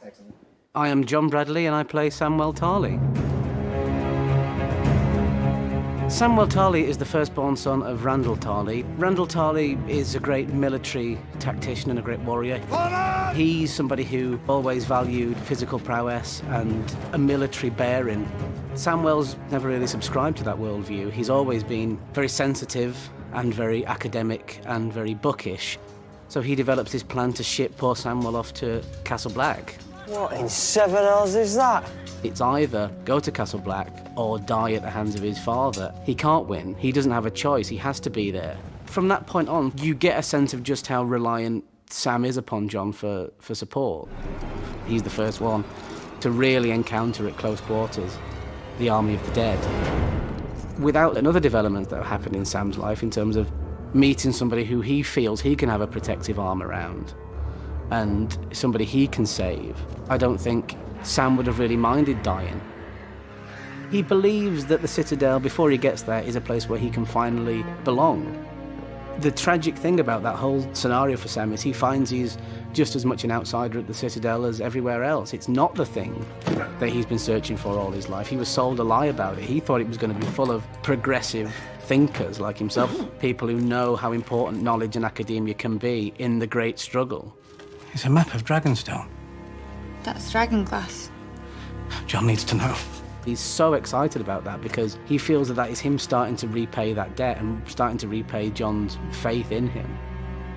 Excellent. I am John Bradley and I play Samwell Tarly. Samwell Tarly is the firstborn son of Randall Tarly. Randall Tarly is a great military tactician and a great warrior. He's somebody who always valued physical prowess and a military bearing. Samwell's never really subscribed to that worldview. He's always been very sensitive and very academic and very bookish. So he develops this plan to ship poor Samwell off to Castle Black. What in seven hells is that? It's either go to Castle Black or die at the hands of his father. He can't win. He doesn't have a choice. He has to be there. From that point on, you get a sense of just how reliant Sam is upon John for support. He's the first one to really encounter at close quarters the army of the dead. Without another development that happened in Sam's life in terms of meeting somebody who he feels he can have a protective arm around and somebody he can save, I don't think Sam would have really minded dying. He believes that the Citadel, before he gets there, is a place where he can finally belong. The tragic thing about that whole scenario for Sam is he finds he's just as much an outsider at the Citadel as everywhere else. It's not the thing that he's been searching for all his life. He was sold a lie about it. He thought it was going to be full of progressive thinkers like himself, people who know how important knowledge and academia can be in the great struggle. It's a map of Dragonstone. That's dragon glass. John needs to know. He's so excited about that because he feels that that is him starting to repay that debt and starting to repay John's faith in him.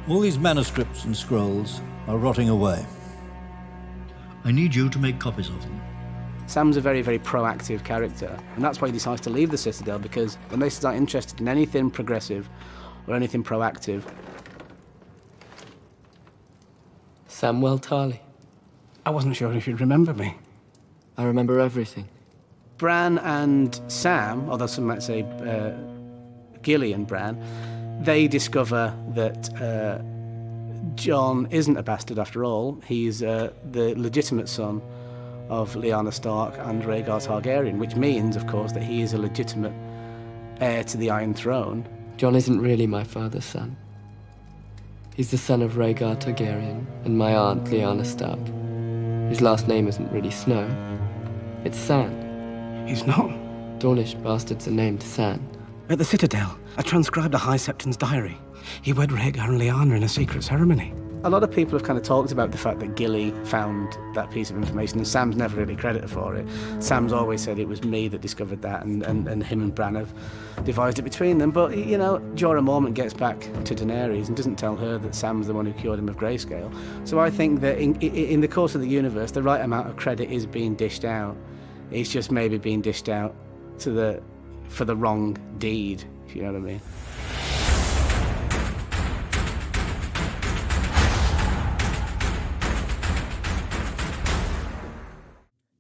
All these manuscripts and scrolls are rotting away. I need you to make copies of them. Sam's a very, very proactive character, and that's why he decides to leave the Citadel, because when they start interested in anything progressive or anything proactive... Samwell Tarly. I wasn't sure if you'd remember me. I remember everything. Bran and Sam, although some might say Gilly and Bran, they discover that John isn't a bastard after all. He's the legitimate son of Lyanna Stark and Rhaegar Targaryen, which means, of course, that he is a legitimate heir to the Iron Throne. John isn't really my father's son. He's the son of Rhaegar Targaryen and my aunt Lyanna Stark. His last name isn't really Snow. It's Sand. He's not. Dornish bastards are named Sand. At the Citadel, I transcribed a High Septon's diary. He wed Rhaegar and Lyanna in a secret ceremony. A lot of people have kind of talked about the fact that Gilly found that piece of information, and Sam's never really credited for it. Sam's always said it was me that discovered that, and him and Bran have devised it between them. But, you know, Jorah Mormont gets back to Daenerys and doesn't tell her that Sam's the one who cured him of grayscale. So I think that in the course of the universe, the right amount of credit is being dished out. It's just maybe being dished out for the wrong deed, if you know what I mean.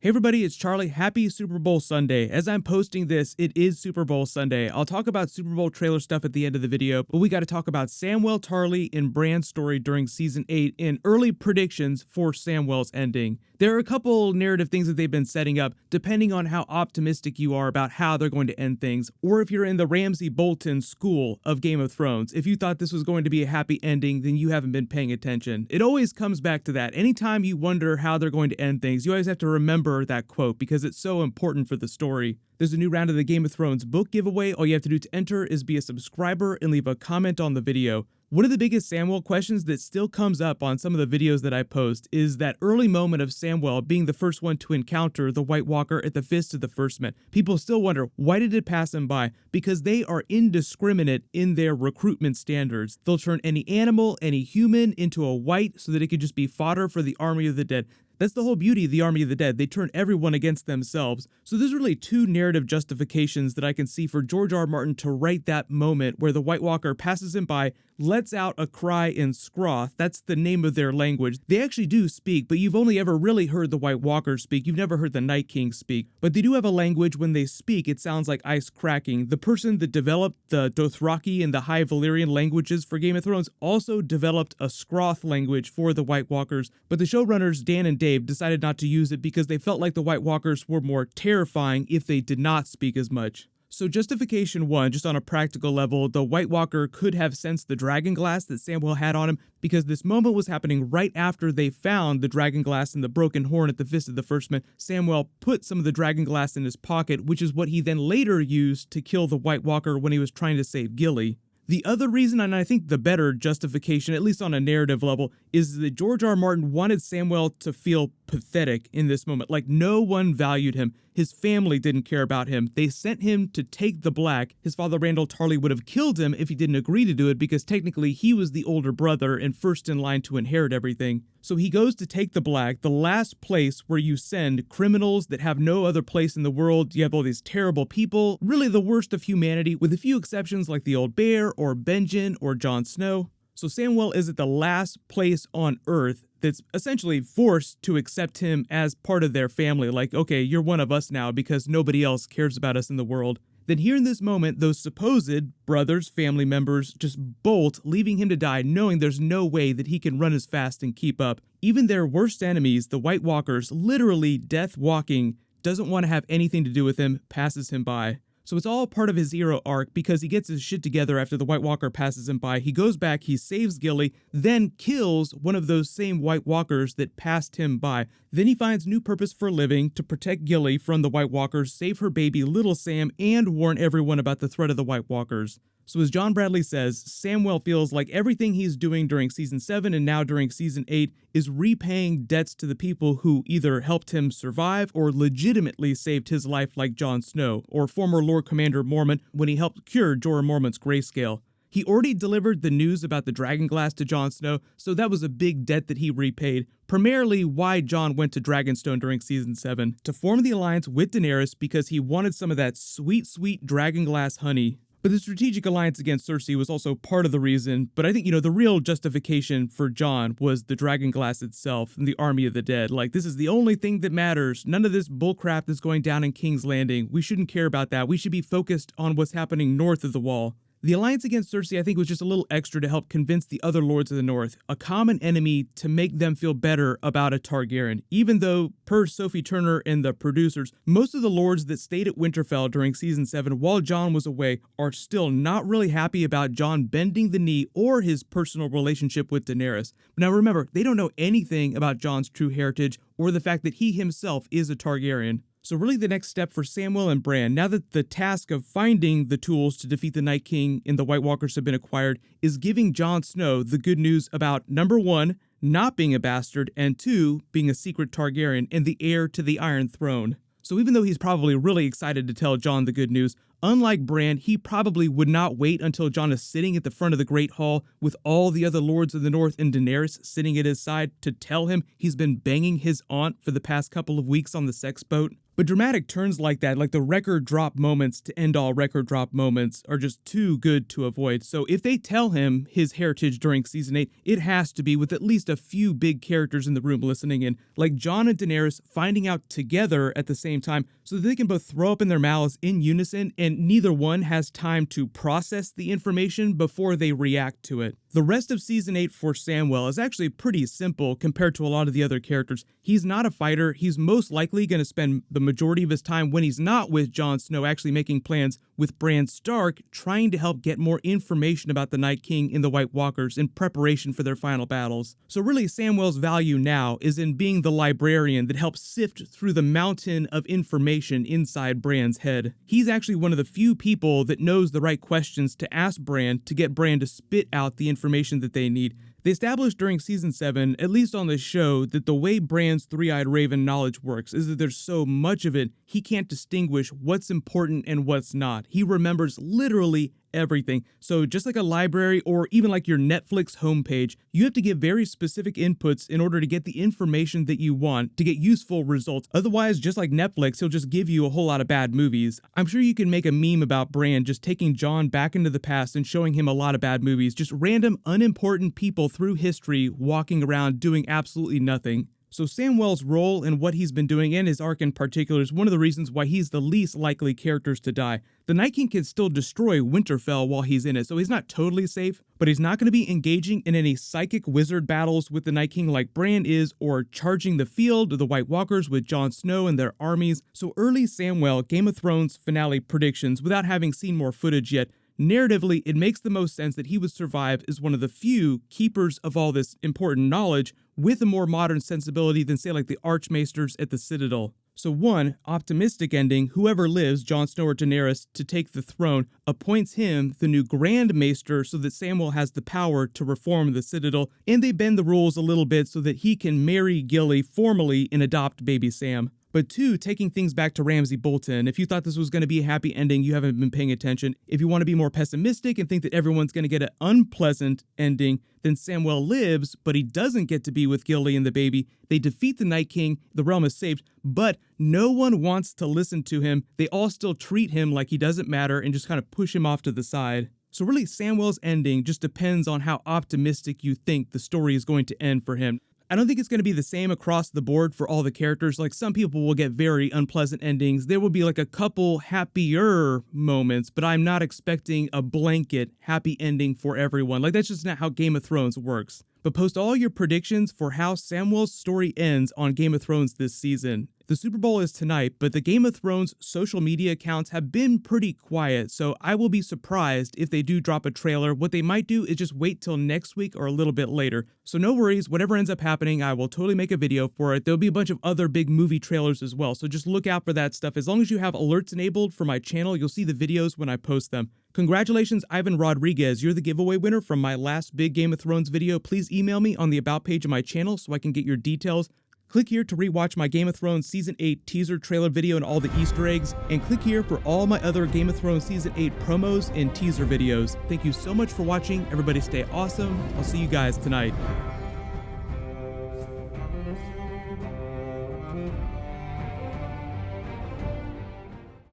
Hey everybody, it's Charlie. Happy Super Bowl Sunday. As I'm posting this, it is Super Bowl Sunday. I'll talk about Super Bowl trailer stuff at the end of the video, but we got to talk about Samwell Tarly and Bran's story during Season 8 and early predictions for Samwell's ending. There are a couple narrative things that they've been setting up, depending on how optimistic you are about how they're going to end things, or if you're in the Ramsay Bolton school of Game of Thrones. If you thought this was going to be a happy ending, then you haven't been paying attention. It always comes back to that. Anytime you wonder how they're going to end things, you always have to remember that quote because it's so important for the story. There's a new round of the Game of Thrones book giveaway. All you have to do to enter is be a subscriber and leave a comment on the video. One of the biggest Samwell questions that still comes up on some of the videos that I post is that early moment of Samwell being the first one to encounter the White Walker at the Fist of the First Men. People still wonder, why did it pass him by? Because they are indiscriminate in their recruitment standards. They'll turn any animal, any human into a white so that it could just be fodder for the army of the dead. That's the whole beauty of the Army of the Dead. They turn everyone against themselves. So there's really two narrative justifications that I can see for George R. Martin to write that moment where the White Walker passes him by, lets out a cry in Scroth. That's the name of their language. They actually do speak, but you've only ever really heard the White Walker speak. You've never heard the Night King speak. But they do have a language. When they speak, it sounds like ice cracking. The person that developed the Dothraki and the High Valyrian languages for Game of Thrones also developed a Scroth language for the White Walkers, but the showrunners, Dan and Dave, decided not to use it because they felt like the White Walkers were more terrifying if they did not speak as much. So justification one, just on a practical level, the White Walker could have sensed the dragon glass that Samwell had on him, because this moment was happening right after they found the dragon glass and the broken horn at the Fist of the First Man. Samwell put some of the dragon glass in his pocket, which is what he then later used to kill the White Walker when he was trying to save Gilly. The other reason, and I think the better justification, at least on a narrative level, is that George R. Martin wanted Samwell to feel pathetic in this moment. Like, no one valued him. His family didn't care about him. They sent him to take the black. His father, Randall Tarley, would have killed him if he didn't agree to do it, because technically he was the older brother and first in line to inherit everything. So he goes to take the black, the last place where you send criminals that have no other place in the world. You have all these terrible people, really the worst of humanity, with a few exceptions like the Old Bear or Benjen or Jon Snow. So Samwell is at the last place on Earth that's essentially forced to accept him as part of their family. Like, okay, you're one of us now because nobody else cares about us in the world. Then here in this moment, those supposed brothers, family members, just bolt, leaving him to die, knowing there's no way that he can run as fast and keep up. Even their worst enemies, the White Walkers, literally death walking, doesn't want to have anything to do with him, passes him by. So it's all part of his hero arc, because he gets his shit together after the White Walker passes him by. He goes back, he saves Gilly, then kills one of those same White Walkers that passed him by. Then he finds new purpose for living to protect Gilly from the White Walkers, save her baby Little Sam, and warn everyone about the threat of the White Walkers. So as John Bradley says, Samwell feels like everything he's doing during Season 7 and now during Season 8 is repaying debts to the people who either helped him survive or legitimately saved his life, like Jon Snow, or former Lord Commander Mormont when he helped cure Jorah Mormont's grayscale. He already delivered the news about the dragon glass to Jon Snow, so that was a big debt that he repaid. Primarily why Jon went to Dragonstone during Season 7, to form the alliance with Daenerys because he wanted some of that sweet, sweet dragon glass honey. But the strategic alliance against Cersei was also part of the reason, but I think, the real justification for Jon was the dragon glass itself and the army of the dead. Like, this is the only thing that matters. None of this bullcrap that's going down in King's Landing. We shouldn't care about that. We should be focused on what's happening north of the Wall. The alliance against Cersei, I think, was just a little extra to help convince the other lords of the North, a common enemy, to make them feel better about a Targaryen. Even though, per Sophie Turner and the producers, most of the lords that stayed at Winterfell during Season 7 while Jon was away are still not really happy about Jon bending the knee or his personal relationship with Daenerys. Now remember, they don't know anything about Jon's true heritage or the fact that he himself is a Targaryen. So really the next step for Samwell and Bran, now that the task of finding the tools to defeat the Night King and the White Walkers have been acquired, is giving Jon Snow the good news about, number 1, not being a bastard, and 2, being a secret Targaryen and the heir to the Iron Throne. So even though he's probably really excited to tell Jon the good news, unlike Bran, he probably would not wait until Jon is sitting at the front of the Great Hall with all the other lords of the North and Daenerys sitting at his side to tell him he's been banging his aunt for the past couple of weeks on the sex boat. But dramatic turns like that, like the record drop moments to end all record drop moments, are just too good to avoid. So if they tell him his heritage during Season 8, it has to be with at least a few big characters in the room listening in, like Jon and Daenerys finding out together at the same time, so that they can both throw up in their mouths in unison and neither one has time to process the information before they react to it. The rest of Season 8 for Samwell is actually pretty simple compared to a lot of the other characters. He's not a fighter. He's most likely going to spend the majority of his time when he's not with Jon Snow actually making plans with Bran Stark, trying to help get more information about the Night King and the White Walkers in preparation for their final battles. So really Samwell's value now is in being the librarian that helps sift through the mountain of information inside Bran's head. He's actually one of the few people that knows the right questions to ask Bran to get Bran to spit out the information that they need. They established during Season 7, at least on the show, that the way Bran's three-eyed raven knowledge works is that there's so much of it, he can't distinguish what's important and what's not. He remembers literally everything. So just like a library or even like your Netflix homepage, you have to give very specific inputs in order to get the information that you want to get useful results. Otherwise, just like Netflix, he'll just give you a whole lot of bad movies. I'm sure you can make a meme about Bran just taking Jon back into the past and showing him a lot of bad movies, just random unimportant people through history walking around doing absolutely nothing. So Samwell's role and what he's been doing, and his arc in particular, is one of the reasons why he's the least likely characters to die. The Night King can still destroy Winterfell while he's in it, so he's not totally safe, but he's not going to be engaging in any psychic wizard battles with the Night King like Bran is, or charging the field of the White Walkers with Jon Snow and their armies. So early Samwell Game of Thrones finale predictions, without having seen more footage yet, narratively, it makes the most sense that he would survive as one of the few keepers of all this important knowledge with a more modern sensibility than, say, like the Archmaesters at the Citadel. So one, optimistic ending, whoever lives, Jon Snow or Daenerys, to take the throne, appoints him the new Grand Maester so that Samwell has the power to reform the Citadel, and they bend the rules a little bit so that he can marry Gilly formally and adopt baby Sam. But two, taking things back to Ramsay Bolton. If you thought this was going to be a happy ending, you haven't been paying attention. If you want to be more pessimistic and think that everyone's going to get an unpleasant ending, then Samwell lives, but he doesn't get to be with Gilly and the baby. They defeat the Night King, the realm is saved, but no one wants to listen to him. They all still treat him like he doesn't matter and just kind of push him off to the side. So really, Samwell's ending just depends on how optimistic you think the story is going to end for him. I don't think it's going to be the same across the board for all the characters. Like, some people will get very unpleasant endings. There will be like a couple happier moments, but I'm not expecting a blanket happy ending for everyone. Like, that's just not how Game of Thrones works. But post all your predictions for how Samwell's story ends on Game of Thrones this season. The Super Bowl is tonight, but the Game of Thrones social media accounts have been pretty quiet, so I will be surprised if they do drop a trailer. What they might do is just wait till next week or a little bit later. So no worries, whatever ends up happening, I will totally make a video for it. There'll be a bunch of other big movie trailers as well, so just look out for that stuff. As long as you have alerts enabled for my channel, you'll see the videos when I post them. Congratulations, Ivan Rodriguez. You're the giveaway winner from my last big Game of Thrones video. Please email me on the About page of my channel so I can get your details. Click here to rewatch my Game of Thrones Season 8 teaser trailer video and all the Easter eggs, and click here for all my other Game of Thrones Season 8 promos and teaser videos. Thank you so much for watching. Everybody stay awesome. I'll see you guys tonight.